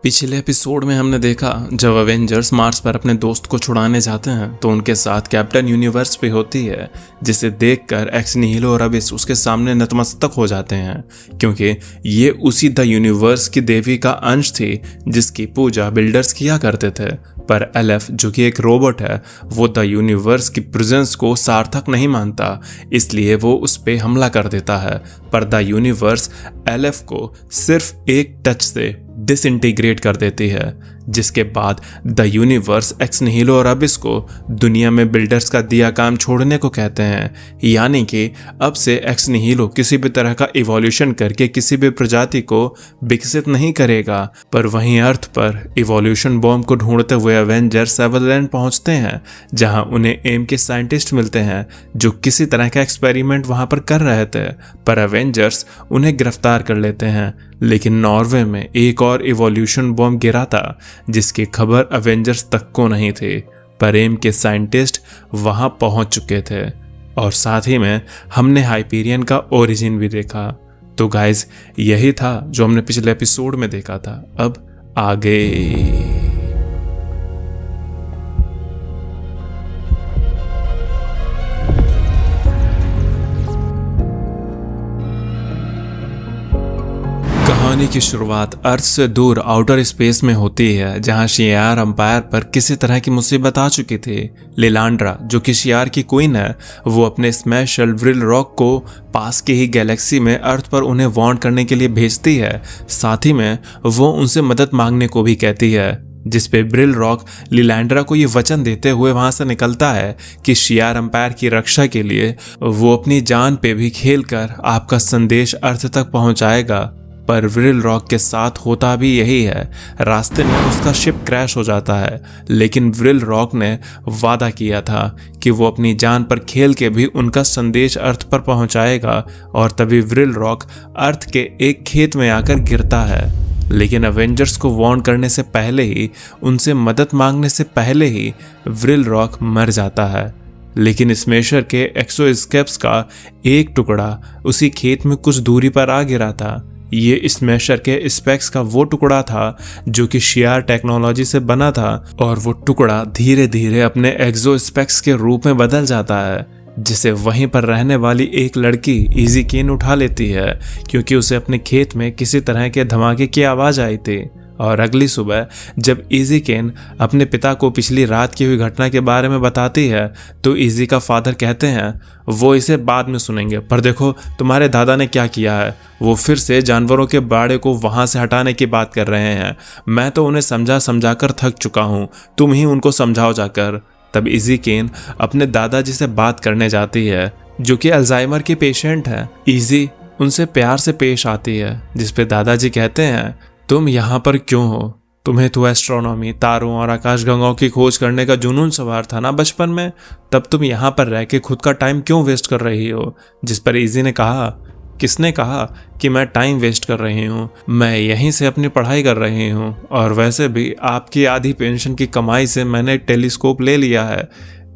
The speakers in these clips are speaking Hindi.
पिछले एपिसोड में हमने देखा जब अवेंजर्स मार्स पर अपने दोस्त को छुड़ाने जाते हैं तो उनके साथ कैप्टन यूनिवर्स भी होती है, जिसे देखकर एक्स निहिलो और अबिस उसके सामने नतमस्तक हो जाते हैं क्योंकि ये उसी द यूनिवर्स की देवी का अंश थी जिसकी पूजा बिल्डर्स किया करते थे। पर एलएफ जो कि एक रोबोट है वो द यूनिवर्स की प्रेजेंस को सार्थक नहीं मानता, इसलिए वो उस पे हमला कर देता है। पर द यूनिवर्स एलएफ को सिर्फ एक टच से डिसइंटीग्रेट कर देती है, जिसके बाद द यूनिवर्स एक्स निहिलो और अबिस को दुनिया में बिल्डर्स का दिया काम छोड़ने को कहते हैं। यानी कि अब से एक्स निहिलो किसी भी तरह का इवोल्यूशन करके किसी भी प्रजाति को विकसित नहीं करेगा। पर वहीं अर्थ पर इवोल्यूशन बॉम्ब को ढूंढते हुए अवेंजर्स सेवरलैंड पहुंचते हैं, जहां उन्हें एम के साइंटिस्ट मिलते हैं जो किसी तरह का एक्सपेरिमेंट वहां पर कर रहे थे। पर अवेंजर्स उन्हें गिरफ्तार कर लेते हैं, लेकिन नॉर्वे में एक और इवोल्यूशन बॉम्ब गिरा था जिसकी खबर अवेंजर्स तक को नहीं थी। पर एम के साइंटिस्ट वहां पहुंच चुके थे और साथ ही में हमने हाइपीरियन का ओरिजिन भी देखा। तो गाइज यही था जो हमने पिछले एपिसोड में देखा था। अब आगे कहानी की शुरुआत अर्थ से दूर आउटर स्पेस में होती है, जहां शियार अंपायर पर किसी तरह की मुसीबत आ चुकी थी। लिलांड्रा जो कि शियार की क्वीन है, वो अपने स्मेशल व्रिल रॉक को पास के ही गैलेक्सी में अर्थ पर उन्हें वार्न करने के लिए भेजती है। साथ ही में वो उनसे मदद मांगने को भी कहती है, जिस पे ब्रिल रॉक लिलैंड्रा को ये वचन देते हुए वहां से निकलता है कि शियार अंपायर की रक्षा के लिए वो अपनी जान पे भी खेलकर आपका संदेश अर्थ तक पहुंचाएगा। पर व्रिल रॉक के साथ होता भी यही है। रास्ते में उसका शिप क्रैश हो जाता है, लेकिन व्रिल रॉक ने वादा किया था कि वो अपनी जान पर खेल के भी उनका संदेश अर्थ पर पहुंचाएगा। और तभी व्रिल रॉक अर्थ के एक खेत में आकर गिरता है, लेकिन अवेंजर्स को वार्न करने से पहले ही, उनसे मदद मांगने से पहले ही व्रिल रॉक मर जाता है। लेकिन स्मेशर के एक्सोस्केप्स का एक टुकड़ा उसी खेत में कुछ दूरी पर आ गिरा था। ये स्मेशर के स्पेक्स का वो टुकड़ा था जो कि शियार टेक्नोलॉजी से बना था, और वो टुकड़ा धीरे धीरे अपने एक्सो स्पेक्स के रूप में बदल जाता है, जिसे वहीं पर रहने वाली एक लड़की इजी केन उठा लेती है क्योंकि उसे अपने खेत में किसी तरह के धमाके की आवाज आई थी। और अगली सुबह जब इजी केन अपने पिता को पिछली रात की हुई घटना के बारे में बताती है तो इजी का फादर कहते हैं वो इसे बाद में सुनेंगे, पर देखो तुम्हारे दादा ने क्या किया है। वो फिर से जानवरों के बाड़े को वहां से हटाने की बात कर रहे हैं। मैं तो उन्हें समझा कर थक चुका हूँ, तुम ही उनको समझाओ जाकर। तब इजी केन अपने दादाजी से बात करने जाती है जो कि अल्जाइमर के पेशेंट है। इजी उनसे प्यार से पेश आती है, जिसपे दादाजी कहते हैं तुम यहाँ पर क्यों हो? तुम्हें तो एस्ट्रोनॉमी, तारों और आकाशगंगाओं की खोज करने का जुनून सवार था ना बचपन में, तब तुम यहाँ पर रह के खुद का टाइम क्यों वेस्ट कर रही हो? जिस पर इजी ने कहा, किसने कहा कि मैं टाइम वेस्ट कर रही हूँ? मैं यहीं से अपनी पढ़ाई कर रही हूँ, और वैसे भी आपकी आधी पेंशन की कमाई से मैंने एक टेलीस्कोप ले लिया है,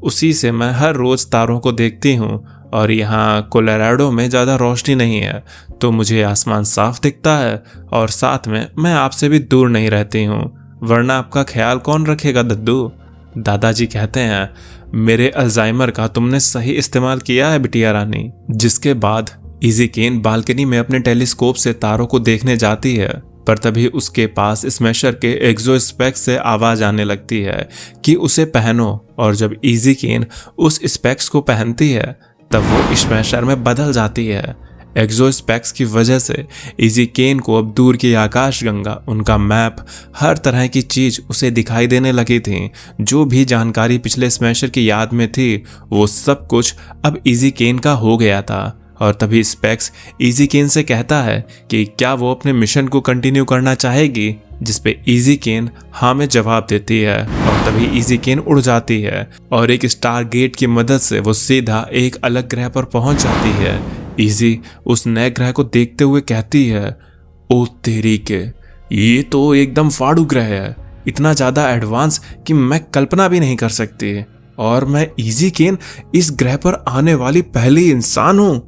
उसी से मैं हर रोज तारों को देखती हूँ। और यहाँ कोलोराडो में ज़्यादा रोशनी नहीं है तो मुझे आसमान साफ दिखता है, और साथ में मैं आपसे भी दूर नहीं रहती हूँ, वरना आपका ख्याल कौन रखेगा दद्दू? दादाजी कहते हैं मेरे अल्जाइमर का तुमने सही इस्तेमाल किया है बिटिया रानी। जिसके बाद इजी केन बालकनी में अपने टेलीस्कोप से तारों को देखने जाती है, पर तभी उसके पास स्मेशर के एक्सोस्पेक्स से आवाज आने लगती है कि उसे पहनो। और जब इजी केन उस स्पेक्स को पहनती है तब वो स्मेशर में बदल जाती है। एक्सोस्पेक्स की वजह से इजी केन को अब दूर की आकाशगंगा, उनका मैप, हर तरह की चीज उसे दिखाई देने लगी थी। जो भी जानकारी पिछले स्मेशर की याद में थी वो सब कुछ अब इजी केन का हो गया था। और तभी स्पेक्स इजी केन से कहता है कि क्या वो अपने मिशन को कंटिन्यू करना चाहेगी, जिसपे इजी केन हाँ में जवाब देती है। और तभी इजी केन उड़ जाती है और एक स्टार गेट की मदद से वो सीधा एक अलग ग्रह पर पहुंच जाती है। इजी उस नए ग्रह को देखते हुए कहती है, ओ तेरी के, ये तो एकदम फाड़ू ग्रह है, इतना ज्यादा एडवांस कि मैं कल्पना भी नहीं कर सकती, और मैं इजी केन इस ग्रह पर आने वाली पहली इंसान हूं।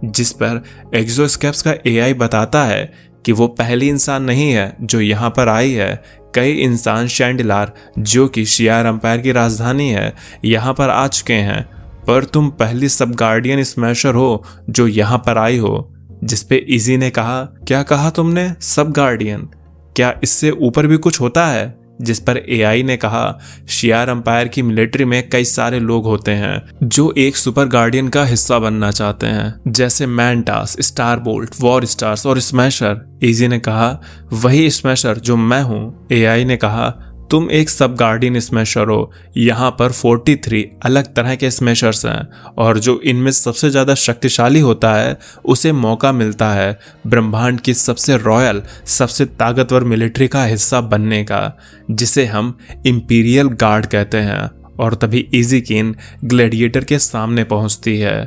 जिस पर एक्सोस्केप्स का एआई बताता है कि वो पहली इंसान नहीं है जो यहाँ पर आई है। कई इंसान शैंडिलार, जो कि शियार एम्पायर की राजधानी है, यहाँ पर आ चुके हैं, पर तुम पहली सब गार्डियन स्मैशर हो जो यहाँ पर आई हो। जिस पे इजी ने कहा, क्या कहा तुमने? सब गार्डियन? क्या इससे ऊपर भी कुछ होता है? जिस पर एआई ने कहा, शियार एम्पायर की मिलिट्री में कई सारे लोग होते हैं जो एक सुपर गार्डियन का हिस्सा बनना चाहते हैं, जैसे मैंटास, स्टारबोल्ट, वॉर स्टार्स और स्मैशर। इजी ने कहा, वही स्मैशर जो मैं हूं। एआई ने कहा, तुम एक सब गार्डियन स्मैशर हो। यहाँ पर 43 अलग तरह के स्मैशर्स हैं और जो इनमें सबसे ज़्यादा शक्तिशाली होता है उसे मौका मिलता है ब्रह्मांड की सबसे रॉयल, सबसे ताकतवर मिलिट्री का हिस्सा बनने का, जिसे हम इंपीरियल गार्ड कहते हैं। और तभी इजी कीन ग्लैडिएटर के सामने पहुंचती है।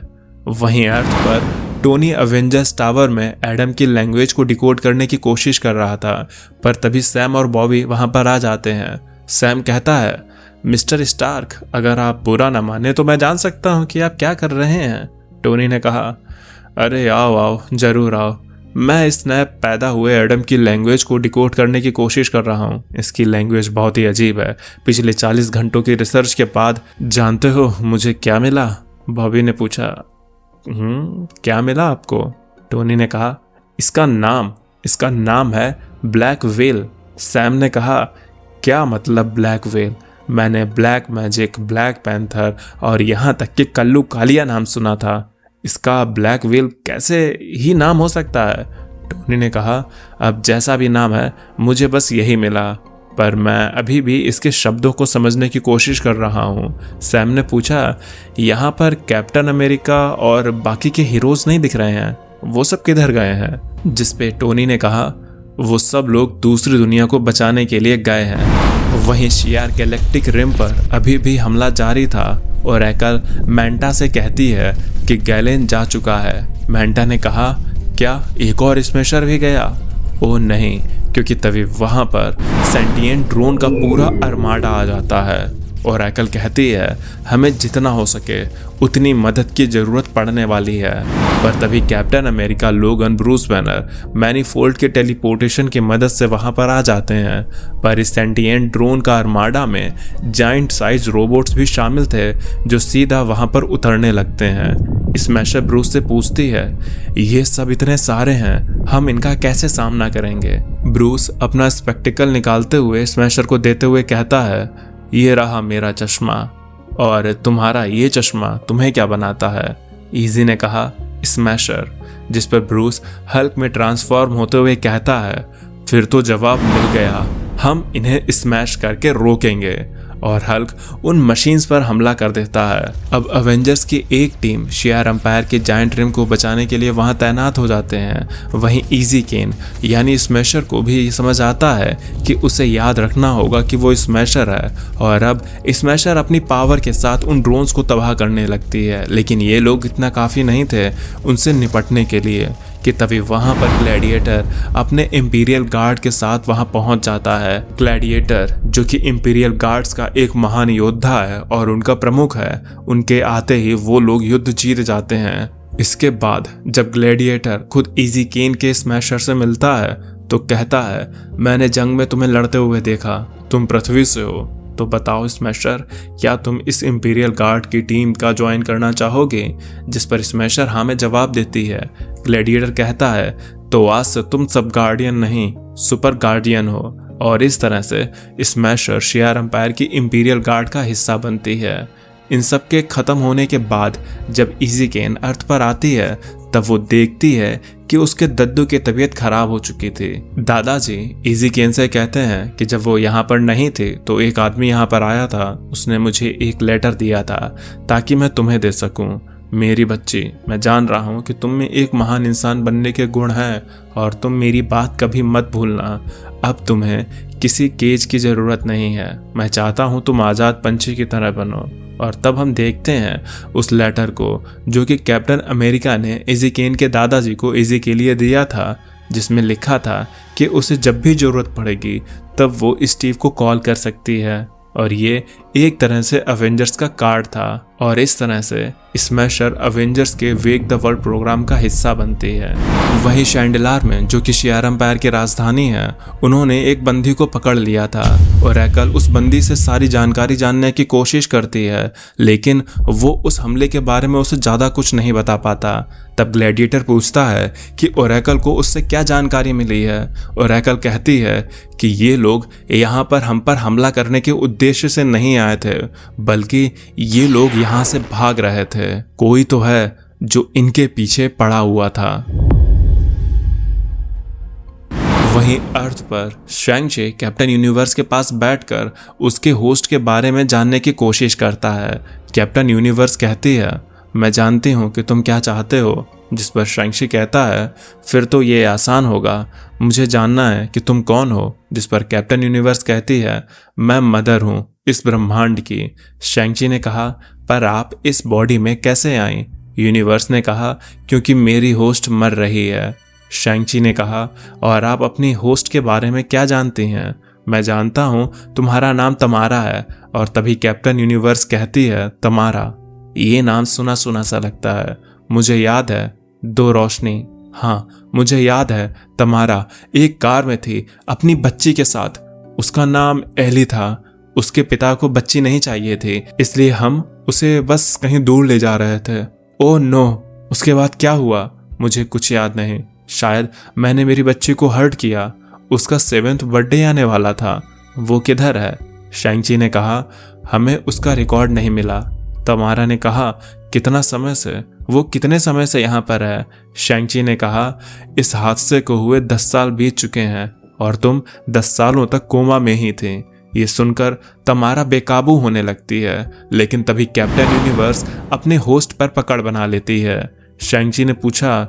वहीं अर्थ पर टोनी अवेंजर्स टावर में एडम की लैंग्वेज को डिकोड करने की कोशिश कर रहा था, पर तभी सैम और बॉबी वहां पर आ जाते हैं। सैम कहता है, मिस्टर स्टार्क, अगर आप बुरा ना माने तो मैं जान सकता हूं कि आप क्या कर रहे हैं। टोनी ने कहा, अरे आओ आओ, जरूर आओ। मैं इस नए पैदा हुए एडम की लैंग्वेज को डिकोड करने की कोशिश कर रहा हूँ। इसकी लैंग्वेज बहुत ही अजीब है। पिछले 40 घंटों की रिसर्च के बाद जानते हो मुझे क्या मिला? बॉबी ने पूछा। क्या मिला आपको? टोनी ने कहा, इसका नाम है ब्लैक वेल। सैम ने कहा, क्या मतलब ब्लैक वेल? मैंने ब्लैक मैजिक, ब्लैक पैंथर और यहाँ तक कि कल्लू कालिया नाम सुना था। इसका ब्लैक वेल कैसे ही नाम हो सकता है? टोनी ने कहा, अब जैसा भी नाम है, मुझे बस यही मिला, पर मैं अभी भी इसके शब्दों को समझने की कोशिश कर रहा हूँ। सैम ने पूछा, यहाँ पर कैप्टन अमेरिका और बाकी के हीरोज नहीं दिख रहे हैं, वो सब किधर गए हैं? जिस पे टोनी ने कहा, वो सब लोग दूसरी दुनिया को बचाने के लिए गए हैं। वहीं शियार गैलेक्टिक रिम पर अभी भी हमला जारी था और एकल मैंटा से कहती है कि गैलेन जा चुका है। मैंटा ने कहा, क्या एक और स्मैशर भी गया? ओ नहीं, क्योंकि तभी वहां पर सेंटिएंट ड्रोन का पूरा आर्माडा आ जाता है और एकल कहती है, हमें जितना हो सके उतनी मदद की जरूरत पड़ने वाली है। पर तभी कैप्टन अमेरिका, लोगन, ब्रूस बैनर मैनीफोल्ड के टेलीपोर्टेशन की मदद से वहां पर आ जाते हैं। पर इस सेंटिएंट ड्रोन का आर्माडा में जाइंट साइज रोबोट्स भी शामिल थे जो सीधा वहां पर उतरने लगते हैं। स्मैशर ब्रूस से पूछती है, ये सब इतने सारे हैं, हम इनका कैसे सामना करेंगे? ब्रूस अपना स्पेक्टिकल निकालते हुए स्मैशर को देते हुए कहता है, ये रहा मेरा चश्मा, और तुम्हारा ये चश्मा तुम्हें क्या बनाता है? इजी ने कहा, स्मैशर। जिस पर ब्रूस हल्क में ट्रांसफॉर्म होते हुए कहता है, फिर तो जवाब मिल गया, हम इन्हें स्मैश करके रोकेंगे। और हल्क उन मशीन्स पर हमला कर देता है। अब अवेंजर्स की एक टीम शियार एम्पायर के जायंट रिम को बचाने के लिए वहां तैनात हो जाते हैं। वहीं इजी केन यानी स्मैशर को भी ये समझ आता है कि उसे याद रखना होगा कि वो स्मैशर है, और अब स्मैशर अपनी पावर के साथ उन ड्रोन्स को तबाह करने लगती है। लेकिन ये लोग इतना काफ़ी नहीं थे उनसे निपटने के लिए कि तभी वहां पर ग्लैडिएटर अपने इंपीरियल गार्ड के साथ वहां पहुंच जाता है। ग्लैडिएटर जो कि इंपीरियल गार्ड्स का एक महान योद्धा है और उनका प्रमुख है, उनके आते ही वो लोग युद्ध जीत जाते हैं। इसके बाद जब ग्लैडिएटर खुद इजी केन के स्मैशर से मिलता है तो कहता है, मैंने जंग में तुम्हें लड़ते हुए देखा, तुम पृथ्वी से हो, तो बताओ स्मैशर, क्या तुम इस इंपीरियल गार्ड की टीम का ज्वाइन करना चाहोगे? जिस पर स्मैशर हाँ में जवाब देती है। ग्लैडिएटर कहता है, तो आज से तुम सब गार्डियन नहीं, सुपर गार्डियन हो। और इस तरह से स्मैशर शियार एम्पायर की इंपीरियल गार्ड का हिस्सा बनती है। इन सब के खत्म होने के बाद जब इजी केन अर्थ पर आती है तब वो देखती है कि उसके दद्दू की तबीयत खराब हो चुकी थी। दादाजी इजी केन से कहते हैं कि जब वो यहाँ पर नहीं थे तो एक आदमी यहाँ पर आया था, उसने मुझे एक लेटर दिया था ताकि मैं तुम्हें दे सकूं। मेरी बच्ची, मैं जान रहा हूँ कि तुम में एक महान इंसान बनने के गुण हैं और तुम मेरी बात कभी मत भूलना। अब तुम्हें किसी केज की ज़रूरत नहीं है। मैं चाहता हूँ तुम आज़ाद पंछी की तरह बनो। और तब हम देखते हैं उस लेटर को जो कि कैप्टन अमेरिका ने इजी केन के दादाजी को इजी के लिए दिया था, जिसमें लिखा था कि उसे जब भी ज़रूरत पड़ेगी तब वो स्टीव को कॉल कर सकती है। और ये एक तरह से अवेंजर्स का कार्ड था। और इस तरह से स्मैशर अवेंजर्स के वेक द वर्ल्ड प्रोग्राम का हिस्सा बनती है। वहीं शैंडिलार में, जो कि शियार एम्पायर की राजधानी है, उन्होंने एक बंदी को पकड़ लिया था। ओरेकल उस बंदी से सारी जानकारी जानने की कोशिश करती है, लेकिन वो उस हमले के बारे में उसे ज़्यादा कुछ नहीं बता पाता। तब ग्लैडिएटर पूछता है कि ओरेकल को उससे क्या जानकारी मिली है। ओरेकल कहती है कि ये लोग यहाँ पर हम पर हमला करने के उद्देश्य से नहीं आए थे, बल्कि ये लोग यहाँ से भाग रहे थे। कोई तो है जो इनके पीछे पड़ा हुआ था। वहीं अर्थ पर शैंग-ची कैप्टन यूनिवर्स के पास बैठकर उसके होस्ट के बारे में जानने की कोशिश करता है। कैप्टन यूनिवर्स कहती है, मैं जानती हूँ कि तुम क्या चाहते हो। जिस पर शैंग-ची कहता है, फिर तो ये आसान होगा, मुझे जानना है कि तुम कौन हो। जिस पर कैप्टन यूनिवर्स कहती है, मैं मदर हूँ इस ब्रह्मांड की। शैंग-ची ने कहा, पर आप इस बॉडी में कैसे आई? यूनिवर्स ने कहा, क्योंकि मेरी होस्ट मर रही है। शैंग-ची ने कहा, और आप अपनी होस्ट के बारे में क्या जानती हैं? मैं जानता हूँ तुम्हारा नाम तमारा है। और तभी कैप्टन यूनिवर्स कहती है, तमारा, ये नाम सुना सुना सा लगता है। मुझे याद है दो रोशनी, हाँ मुझे याद है तमारा एक कार में थी अपनी बच्ची के साथ। उसका नाम एली था। उसके पिता को बच्ची नहीं चाहिए थी, इसलिए हम उसे बस कहीं दूर ले जा रहे थे। ओह नो, उसके बाद क्या हुआ मुझे कुछ याद नहीं। शायद मैंने मेरी बच्ची को हर्ट किया। उसका 7th बर्थडे आने वाला था। वो किधर है? शैंग-ची ने कहा, हमें उसका रिकॉर्ड नहीं मिला। तमारा ने कहा, कितना समय से? वो कितने समय से यहाँ पर है? शैंग-ची ने कहा, इस हादसे को हुए 10 साल बीत चुके हैं और तुम 10 सालों तक कोमा में ही थे। ये सुनकर तमारा बेकाबू होने लगती है, लेकिन तभी कैप्टन यूनिवर्स अपने होस्ट पर पकड़ बना लेती है। शैंग-ची ने पूछा,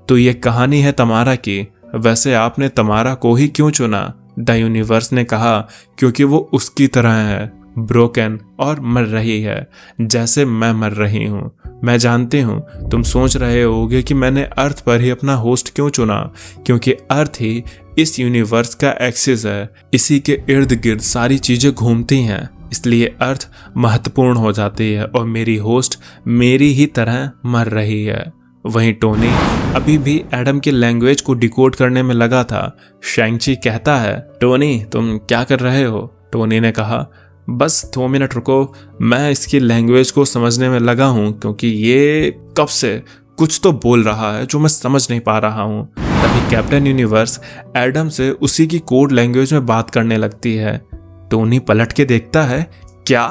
तो ये कहानी है तमारा की, वैसे आपने तमारा को ही क्यों चुना? द यूनिवर्स ने कहा, क्योंकि वो उसकी तरह है, ब्रोकन और मर रही है, जैसे मैं मर रही हूँ। मैं जानती हूँ तुम सोच रहे होगे कि मैंने अर्थ पर ही अपना होस्ट क्यों चुना, क्योंकि अर्थ ही इस यूनिवर्स का एक्सिस है। इसी के इर्द गिर्द सारी चीजें घूमती हैं, इसलिए अर्थ महत्वपूर्ण हो जाती है और मेरी होस्ट मेरी ही तरह मर रही है। वहीं टोनी अभी भी एडम की लैंग्वेज को डिकोड करने में लगा था। शैंग-ची कहता है, टोनी तुम क्या कर रहे हो? टोनी ने कहा, बस 2 मिनट रुको, मैं इसकी लैंग्वेज को समझने में लगा हूँ, क्योंकि ये कब से कुछ तो बोल रहा है जो मैं समझ नहीं पा रहा हूँ। तभी कैप्टन यूनिवर्स एडम से उसी की कोड लैंग्वेज में बात करने लगती है। टोनी पलट के देखता है, क्या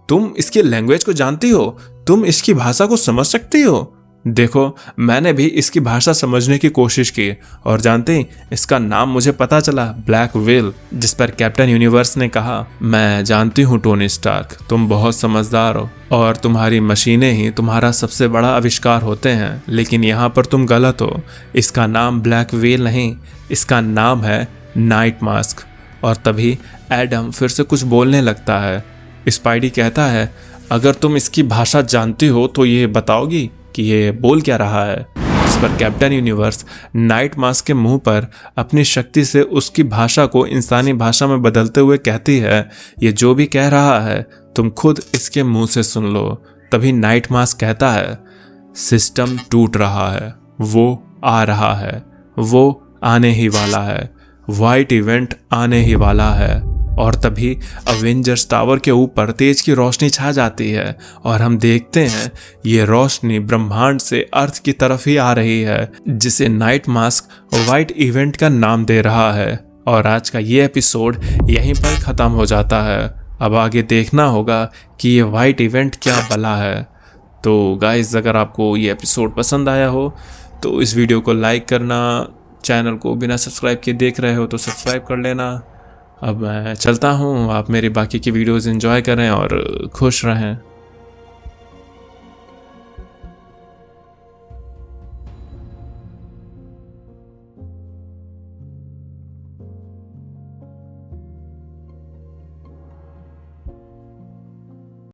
तुम इसकी लैंग्वेज को जानती हो? तुम इसकी भाषा को समझ सकती हो? देखो, मैंने भी इसकी भाषा समझने की कोशिश की और जानते ही इसका नाम मुझे पता चला, ब्लैक व्हेल। जिस पर कैप्टन यूनिवर्स ने कहा, मैं जानती हूँ टोनी स्टार्क, तुम बहुत समझदार हो और तुम्हारी मशीनें ही तुम्हारा सबसे बड़ा आविष्कार होते हैं, लेकिन यहाँ पर तुम गलत हो। इसका नाम ब्लैक व्हेल नहीं, इसका नाम है नाइट मास्क। और तभी एडम फिर से कुछ बोलने लगता है। स्पाइडी कहता है, अगर तुम इसकी भाषा जानती हो तो ये बताओगी कि ये बोल क्या रहा है? इस पर कैप्टन यूनिवर्स नाइट मास्क के मुंह पर अपनी शक्ति से उसकी भाषा को इंसानी भाषा में बदलते हुए कहती है, ये जो भी कह रहा है तुम खुद इसके मुंह से सुन लो। तभी नाइट मास्क कहता है, सिस्टम टूट रहा है, वो आ रहा है, वो आने ही वाला है, व्हाइट इवेंट आने ही वाला है। और तभी अवेंजर्स टावर के ऊपर तेज की रोशनी छा जाती है और हम देखते हैं ये रोशनी ब्रह्मांड से अर्थ की तरफ ही आ रही है, जिसे नाइट मास्क व्हाइट इवेंट का नाम दे रहा है। और आज का ये एपिसोड यहीं पर ख़त्म हो जाता है। अब आगे देखना होगा कि ये व्हाइट इवेंट क्या भला है। तो गाइस, अगर आपको ये एपिसोड पसंद आया हो तो इस वीडियो को लाइक करना, चैनल को बिना सब्सक्राइब किए देख रहे हो तो सब्सक्राइब कर लेना। अब मैं चलता हूँ, आप मेरी बाकी की वीडियोज़ एंजॉय करें और खुश रहें।